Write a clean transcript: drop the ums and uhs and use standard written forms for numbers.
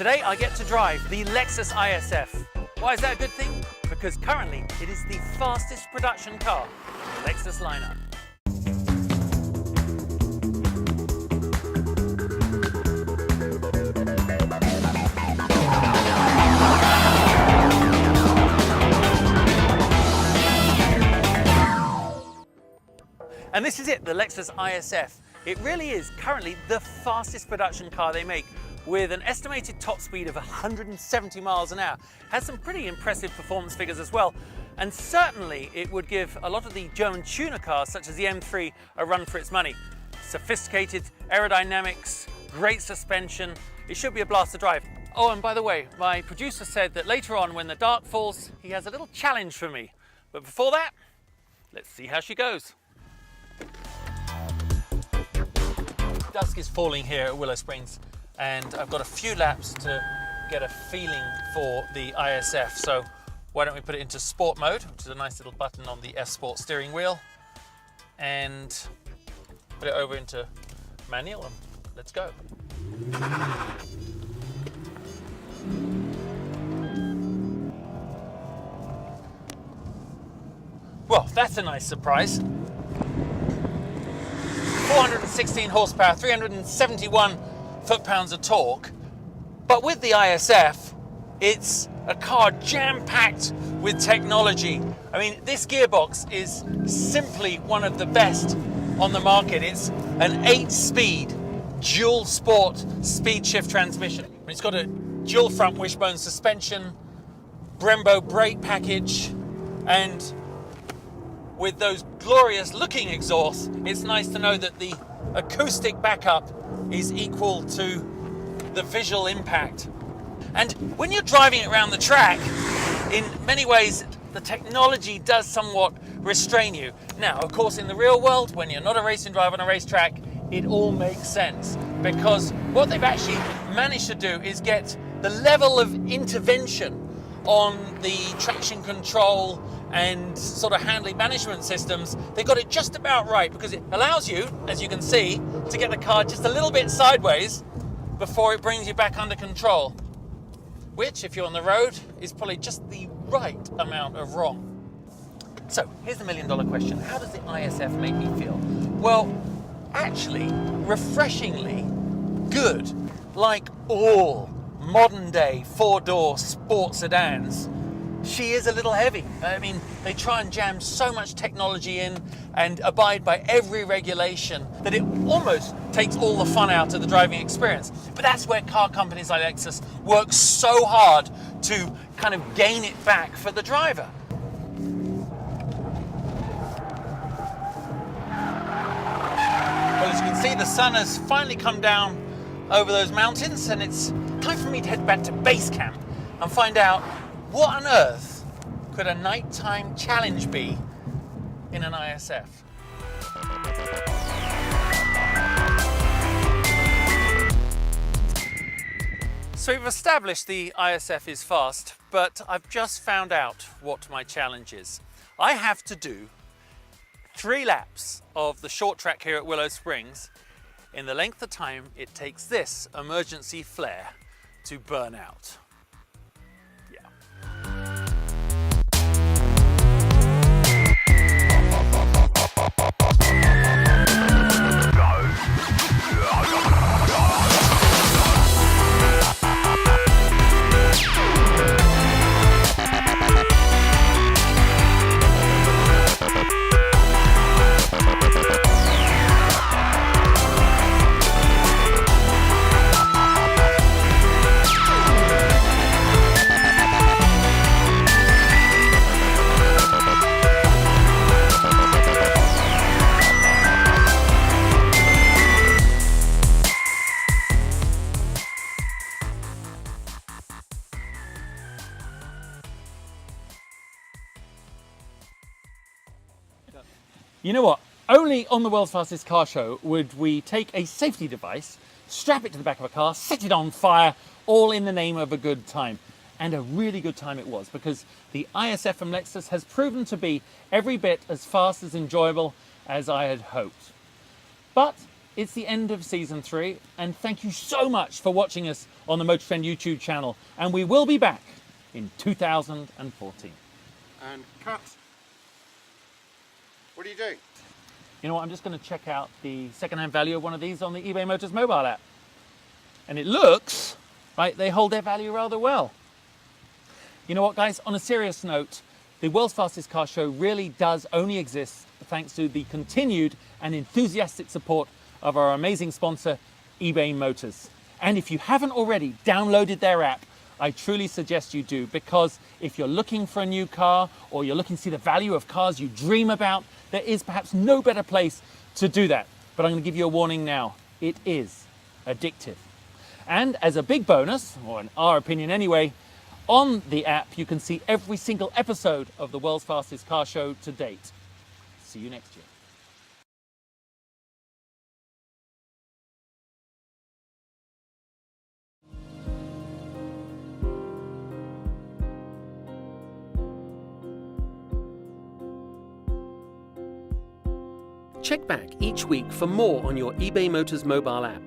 Today I get to drive the Lexus ISF. Why is that a good thing? Because currently it is the fastest production car in the Lexus lineup. And this is it, the Lexus ISF. It really is currently the fastest production car they make, with an estimated top speed of 170 miles an hour. Has some pretty impressive performance figures as well. And certainly it would give a lot of the German tuner cars, such as the M3, a run for its money. Sophisticated aerodynamics, great suspension. It should be a blast to drive. Oh, and by the way, my producer said that later on, when the dark falls, he has a little challenge for me. But before that, let's see how she goes. Dusk is falling here at Willow Springs, and I've got a few laps to get a feeling for the ISF. So why don't we put it into sport mode, which is a nice little button on the F Sport steering wheel, and put it over into manual, and let's go. Well, that's a nice surprise. 416 horsepower, 371 foot-pounds of torque. But with the ISF, it's a car jam-packed with technology. I mean, this gearbox is simply one of the best on the market. It's an 8-speed dual sport speed shift transmission. It's got a dual front wishbone suspension, Brembo brake package, and with those glorious looking exhausts, it's nice to know that the acoustic backup is equal to the visual impact. And when you're driving it around the track, in many ways, the technology does somewhat restrain you. Now, of course, in the real world, when you're not a racing driver on a racetrack, it all makes sense, because what they've actually managed to do is get the level of intervention on the traction control and sort of handling management systems. They got it just about right, because it allows you, as you can see, to get the car just a little bit sideways before it brings you back under control, which, if you're on the road, is probably just the right amount of wrong. So here's the million-dollar question. How does the ISF make me feel? Well, actually, refreshingly good, like all modern-day four-door sport sedans. She is a little heavy. I mean, they try and jam so much technology in and abide by every regulation that it almost takes all the fun out of the driving experience. But that's where car companies like Lexus work so hard to kind of gain it back for the driver. Well, as you can see, the sun has finally come down over those mountains, and it's time for me to head back to base camp and find out what on earth could a nighttime challenge be in an ISF. So we've established the ISF is fast, but I've just found out what my challenge is. I have to do 3 laps of the short track here at Willow Springs in the length of time it takes this emergency flare to burn out. You know what? Only on the world's fastest car show would we take a safety device, strap it to the back of a car, set it on fire, all in the name of a good time. And a really good time it was, because the ISF from Lexus has proven to be every bit as fast as enjoyable as I had hoped. But it's the end of season 3, and thank you so much for watching us on the Motor Trend YouTube channel. And we will be back in 2014. And cut. What are you doing? You know what, I'm just going to check out the second-hand value of one of these on the eBay Motors mobile app. And it looks like they hold their value rather well. You know what, guys, on a serious note, the World's Fastest Car Show really does only exist thanks to the continued and enthusiastic support of our amazing sponsor, eBay Motors. And if you haven't already downloaded their app, I truly suggest you do, because if you're looking for a new car or you're looking to see the value of cars you dream about, there is perhaps no better place to do that. But I'm going to give you a warning now. It is addictive. And as a big bonus, or in our opinion anyway, on the app you can see every single episode of the World's Fastest Car Show to date. See you next year. Check back each week for more on your eBay Motors mobile app.